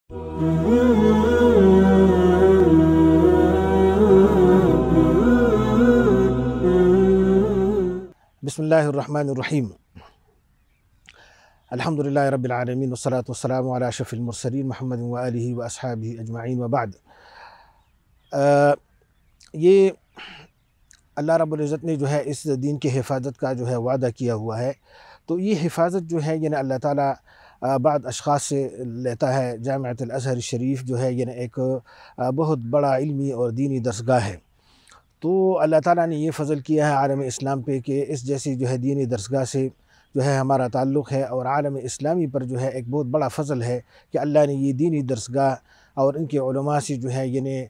बिस्मिल्लाहिर्रहमानिर्रहीम। अल्हम्दुलिल्लाहि रब्बिल आलमीन वस्सलातु वस्सलामु अला अशरफिल मुरसलीन मुहम्मदिन व आलिहि व अस्हाबिहि अजमाइन व बाद। ये अल्लाह रब्बुल इज़्ज़त ने जो है इस दीन की हिफाजत का जो है वादा किया हुआ है। तो ये हिफाजत जो है यानी अल्लाह ताला बाद अशख़ास से लेता है। जामिअतुल अज़हर शरीफ जो है यानी एक बहुत बड़ा इल्मी और दीनी दरसगाह है। तो अल्लाह ताला ने ये फ़ज़ल किया है आलम इस्लाम पे कि इस जैसी जो है दीनी दरसगाह से जो है हमारा ताल्लुक़ है, और आलम इस्लामी पर जो है एक बहुत बड़ा फ़ज़ल है कि अल्लाह ने ये दीनी दरसगाह और इनके उलमा से जो है यानी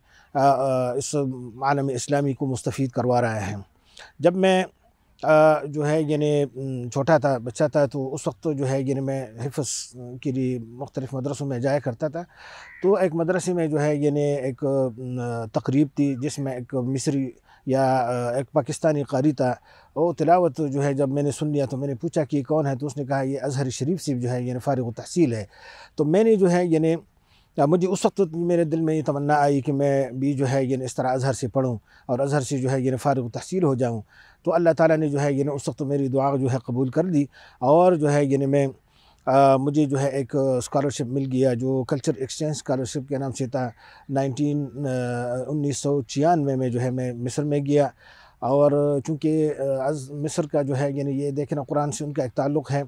इस आलम इस्लामी को मुस्तफ़ीद करवा रहा है। जब मैं जो है यानी छोटा था, बच्चा था, तो उस वक्त जो है यानी मैं हिफ़्ज़ के लिए मुख्तलिफ़ मदरसों में जाया करता था। तो एक मदरसे में जो है यानी एक तक़रीब थी जिसमें एक मिस्री या एक पाकिस्तानी क़ारी था। वो तिलावत जो है जब मैंने सुन लिया तो मैंने पूछा कि कौन है, तो उसने कहा ये अज़हर शरीफ से जो है यानी फ़ारिग़ तहसील है। तो मैंने जो है यानी मुझे उस वक्त मेरे दिल में ये तमन्ना आई कि मैं भी जो है यानी इस तरह अज़हर से पढ़ूँ और अज़हर से जो है यानी फ़ारिग़ तहसील हो जाऊँ। तो अल्लाह ताला ने जो है यानी उस वक्त मेरी दुआ जो है कबूल कर ली, और जो है यानी मैं मुझे जो है एक स्कॉलरशिप मिल गया जो कल्चर एक्सचेंज स्कॉलरशिप के नाम से था। 1996 में जो है मैं मिस्र में गया, और चूँकि मिस्र का जो है यानी ये देखें ना कुरान से उनका एक ताल्लुक़ है।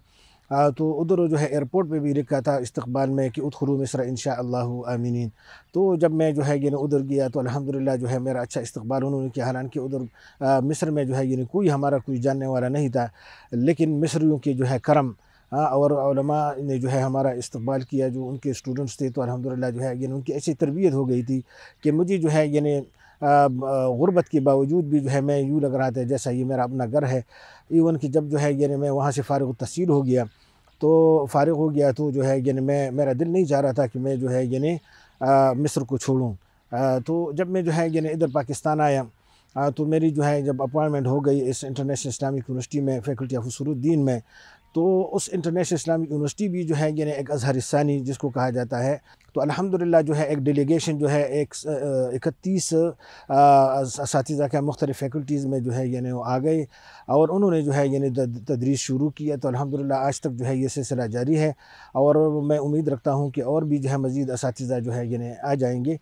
तो उधर जो है एयरपोर्ट पे भी लिखा था इस्तक़बाल में कि उदखुलू मिस्र इंशाअल्लाहु आमीनीन। तो जब मैं जो है यानी उधर गया तो अल्हम्दुलिल्लाह जो है मेरा अच्छा इस्तक़बाल उन्होंने किया। हालांकि उधर मिस्र में जो है यानी कोई हमारा कोई जानने वाला नहीं था, लेकिन मिस्रियों के जो है करम और उलमा ने जो है हमारा इस्तक़बाल किया, जो उनके स्टूडेंट्स थे। तो अल्हम्दुलिल्लाह जो है यानी उनकी ऐसी तरबियत हो गई थी कि मुझे जो है यानी गुर्बत के बावजूद भी जो है मैं यूँ लग रहा था जैसा ये मेरा अपना घर है। इवन कि जब जो है यानी मैं वहाँ से फ़ारिग़ तहसील हो गया, तो फ़ारिग़ हो गया तो जो है यानी मेरा दिल नहीं चाह रहा था कि मैं जो है यानी मिस्र को छोड़ूँ। तो जब मैं जो है यानी इधर पाकिस्तान आया, तो मेरी जो है जब अपॉइंटमेंट हो गई इस इंटरनेशनल इस्लामिक यूनिवर्सिटी में, फ़ैकल्टी ऑफ उसूलुद्दीन में, तो उस इंटरनेशनल इस्लामिक यूनिवर्सिटी भी जो है यानी एक अज़हर सानी जिसको कहा जाता है। तो अल्हम्दुलिल्लाह जो है एक डेलीगेशन जो है 31 असातिज़ा का मुख्तलिफ़ फ़ैकल्टीज़ में जो है यानी वो आ गए, और उन्होंने जो है यानी तदरीस शुरू किया। तो अल्हम्दुलिल्लाह आज तक जो है ये सिलसिला जारी है, और मैं उम्मीद रखता हूँ कि और भी जो है मज़ीद असातिज़ा जो है यानी आ जाएँगे।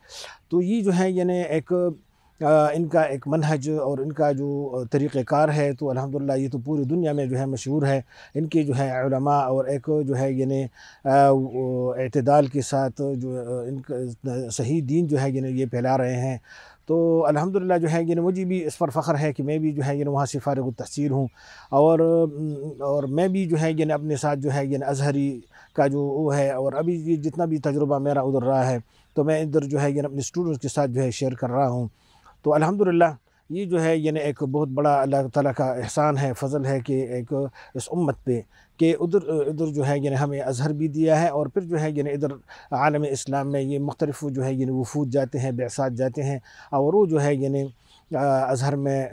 तो ये जो है यानी एक इनका एक मनहज और इनका जो तरीक़ेकार है, तो अल्हम्दुलिल्लाह ये तो पूरी दुनिया में जो है मशहूर है। इनके जो है उलमा और एक जो है यानी वो एतदाल के साथ जो इनका सही दीन जो है यानी ये फैला रहे हैं। तो अल्हम्दुलिल्लाह जो है यानी मुझे भी इस पर फ़ख्र है कि मैं भी जो है यानी वहाँ से फ़ारिग़ तहसील हूँ, और मैं भी जो है यानी अपने साथ जो है यानी अज़हरी का जो वो है, और अभी ये जितना भी तजुर्बा मेरा उधर रहा है, तो मैं इधर जो है यानी अपने स्टूडेंट्स के साथ जो है शेयर कर रहा हूँ। तो अल्हम्दुलिल्लाह ये जो है यानी एक बहुत बड़ा अल्लाह ताला का एहसान है, फ़ज़ल है कि एक इस उम्मत पे कि उधर इधर जो है यानी हमें अज़हर भी दिया है, और फिर जो है यानी इधर आलम इस्लाम में ये मुख्तलिफ़ जो है यानी वफ़ूद जाते हैं, बिअसात जाते हैं, और वो जो है यानी अज़हर में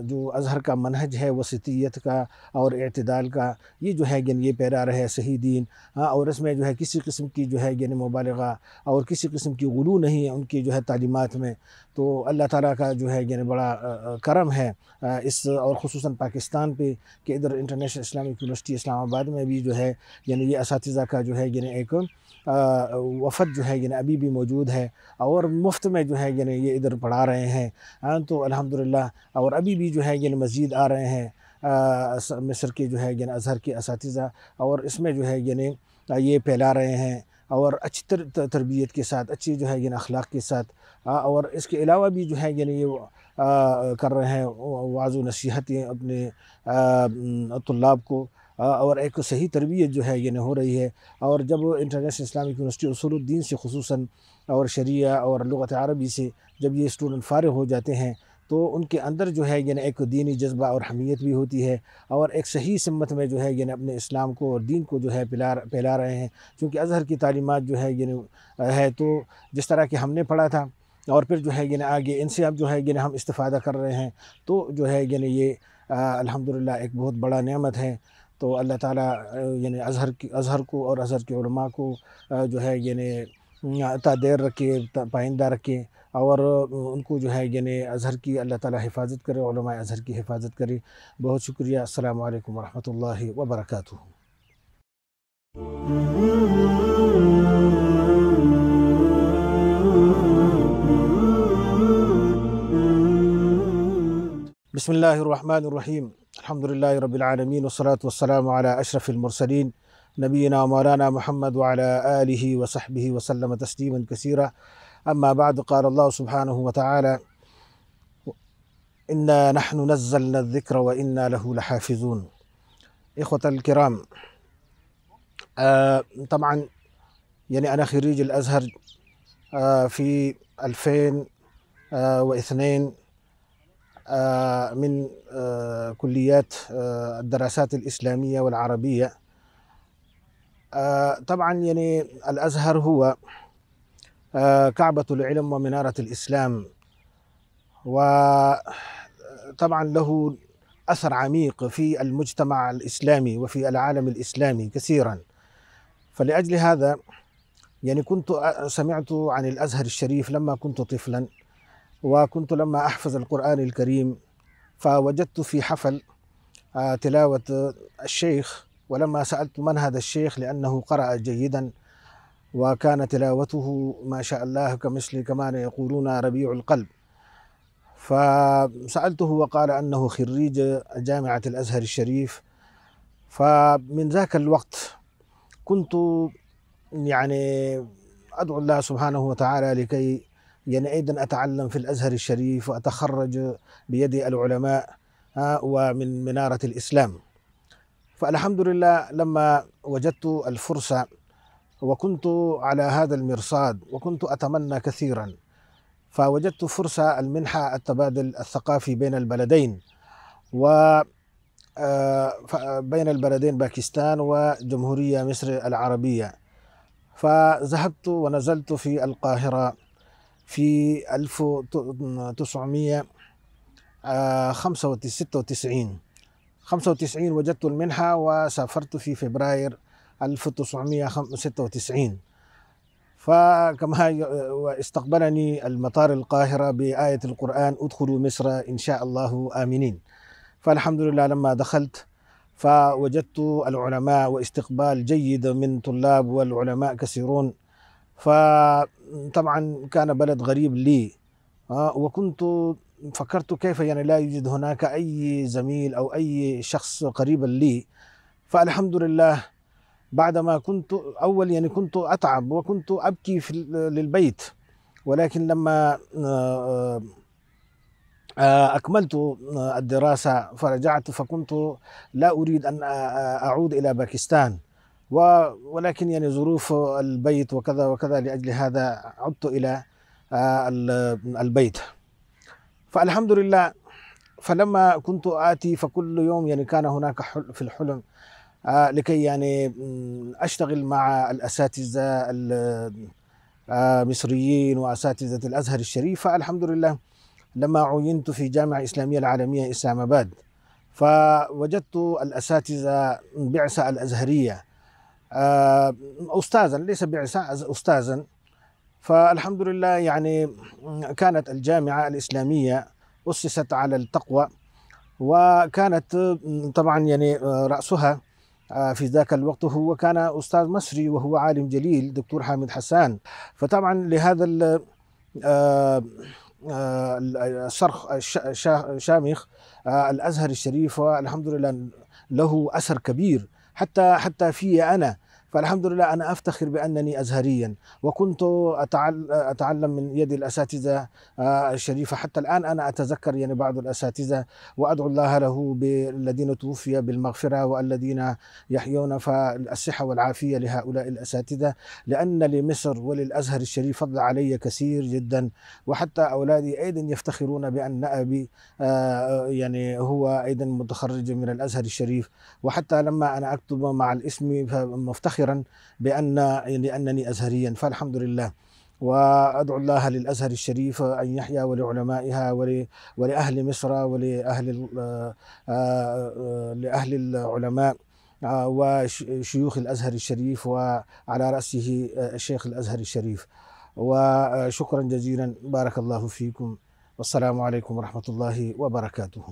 जो अज़हर का मनहज है वसतियत का और एतदाल का, ये जो है यानी ये पैरा रहे सही दीन। और इसमें जो है किसी किस्म की जो है यानी मुबालगा और किसी किस्म की गुलू नहीं है उनकी जो है तालीमात में। तो अल्लाह ताला का जो है यानी बड़ा करम है इस और ख़ुसूसन पाकिस्तान पे कि इधर इंटरनेशनल इस्लामिक यूनिवर्सिटी इस्लामाबाद में भी जो है यानी ये असातिज़ा का जो है यानी एक वफ़द जो है यानी अभी भी मौजूद है, और मुफ़्त में जो है यानी ये इधर पढ़ा रहे हैं। तो अल्हम्दुलिल्लाह और अभी भी जो है यानी मज़ीद आ रहे हैं मिस्र के जो है यानी अज़हर के असातिज़ा, और इसमें जो है यानी ये फैला रहे हैं, और अच्छी तरबियत के साथ, अच्छी जो है यानी अखलाक के साथ। और इसके अलावा भी जो है यानी ये कर रहे हैं वाज़ व नसीहतें अपने तुल्लाब को, और एक सही तरबियत जो है यानी हो रही है। और जब इंटरनेशनल इस्लामिक यूनिवर्सिटी उसूलुद्दीन से ख़ुसूसन और शरिया और लुग़त अरबी से जब ये स्टूडेंट फ़ारिग़ हो जाते हैं, तो उनके अंदर जो है यानी एक दीनी जज्बा और हमीयत भी होती है, और एक सही सिमत में जो है यानी अपने इस्लाम को और दीन को जो है फैला रहे हैं। क्योंकि अज़हर की तालीमात जो है यानी है, तो जिस तरह कि हमने पढ़ा था, और फिर जो है यानी आगे इनसे अब जो है यानी हम इस्तिफ़ादा कर रहे हैं, तो जो है यानी ये अल्हम्दुलिल्लाह एक बहुत बड़ा नेमत है। तो अल्लाह ताला यानी अज़हर को और अज़हर के उलमा को जो है यानी तादेर रखे, पाइंदा रखे, और उनको जो है यानी अज़हर की अल्लाह ताला हिफाज़त करे, उलमा अज़हर की हिफाज़त करे। बहुत शुक्रिया। अस्सलामु अलैकुम व रहमतुल्लाहि व बरकातुहू। बिस्मिल्लाहिर्रहमानिर्रहीम। अल्हम्दुलिल्लाहि रब्बिल आलमीन वस्सलातु वस्सलामु अला अशरफिल मुरसलीन नबीना मौलाना मुहम्मद व अला आलिहि व सहबिहि वसल्लम तस्लीमन कसीरा। अम्मा बाद, क़ाल अल्लाहु सुब्हानहु व तआला इन्ना नहनु नज़्ज़लना ज़िक्र व इन्ना लहु लहाफ़िज़ून। इख़्वतल किराम, طبعا يعني أنا خريج الأزهر في 2002 من كليات الدراسات الإسلامية والعربية. طبعا يعني الأزهر هو كعبة العلم ومنارة الإسلام، وطبعا له أثر عميق في المجتمع الإسلامي وفي العالم الإسلامي كثيرا. فلأجل هذا يعني كنت سمعت عن الأزهر الشريف لما كنت طفلا، وكنت لما أحفظ القرآن الكريم فوجدت في حفل تلاوة الشيخ، ولما سألت من هذا الشيخ لأنه قرأ جيدا وكان تلاوته ما شاء الله كمثل كما يقولون ربيع القلب، فسألته وقال أنه خريج جامعة الأزهر الشريف. فمن ذاك الوقت كنت يعني أدعو الله سبحانه وتعالى لكي يعني أيضا أتعلم في الأزهر الشريف وأتخرج بيد العلماء ومن منارة الإسلام. فالحمد لله لما وجدت الفرصة وكنت على هذا المرصاد وكنت أتمنى كثيرا، فوجدت فرصة المنحة التبادل الثقافي بين البلدين، و بين البلدين باكستان وجمهورية مصر العربية. فذهبت ونزلت في القاهرة في 1995 وجدت المنحة وسافرت في فبراير 1996. فكما استقبلني المطار القاهرة بآية القرآن ادخلوا مصر إن شاء الله آمنين. فالحمد لله لما دخلت فوجدت العلماء واستقبال جيد من طلاب والعلماء كثيرون. فطبعا كان بلد غريب لي، وكنت فكرت كيف يعني لا يوجد هناك أي زميل أو أي شخص قريبا لي. فالحمد لله بعدما كنت أول يعني كنت أتعب وكنت أبكي للبيت، ولكن لما أكملت الدراسة فرجعت فكنت لا أريد أن أعود إلى باكستان، ولكن يعني ظروف البيت وكذا وكذا، لأجل هذا عدت إلى البيت. فالحمد لله فلما كنت آتي فكل يوم يعني كان هناك في الحلم لكي يعني أشتغل مع الأساتذة المصريين وأساتذة الأزهر الشريف. فالحمد لله لما عينت في جامعة إسلامية العالمية إسلام آباد فوجدت الأساتذة بعثة الأزهرية أستاذا، ليس بعثة، أستاذا. فالحمد لله يعني كانت الجامعة الإسلامية أسست على التقوى، وكانت طبعا يعني رأسها في ذاك الوقت هو كان أستاذ مصري وهو عالم جليل دكتور حامد حسان. فطبعا لهذا الصرخ الشامخ الأزهر الشريف والحمد لله له أثر كبير حتى في أنا. فالحمد لله أنا أفتخر بأنني أزهريا، وكنت أتعلم من يد الأساتذة الشريفة. حتى الآن أنا أتذكر يعني بعض الأساتذة وأدعو الله له بالذين توفي بالمغفرة والذين يحيون فالصحة والعافية لهؤلاء الأساتذة، لأن لمصر وللأزهر الشريف فضل علي كثير جدا. وحتى أولادي أيضا يفتخرون بأن أبي يعني هو أيضا متخرج من الأزهر الشريف، وحتى لما أنا أكتب مع الاسم مفتخرا لأنني أزهريا. فالحمد لله، وأدعو الله للأزهر الشريف أن يحيا ولعلمائها ولأهل مصر ولأهل العلماء وشيوخ الأزهر الشريف، وعلى رأسه الشيخ الأزهر الشريف. وشكرا جزيلا، بارك الله فيكم، والسلام عليكم ورحمة الله وبركاته.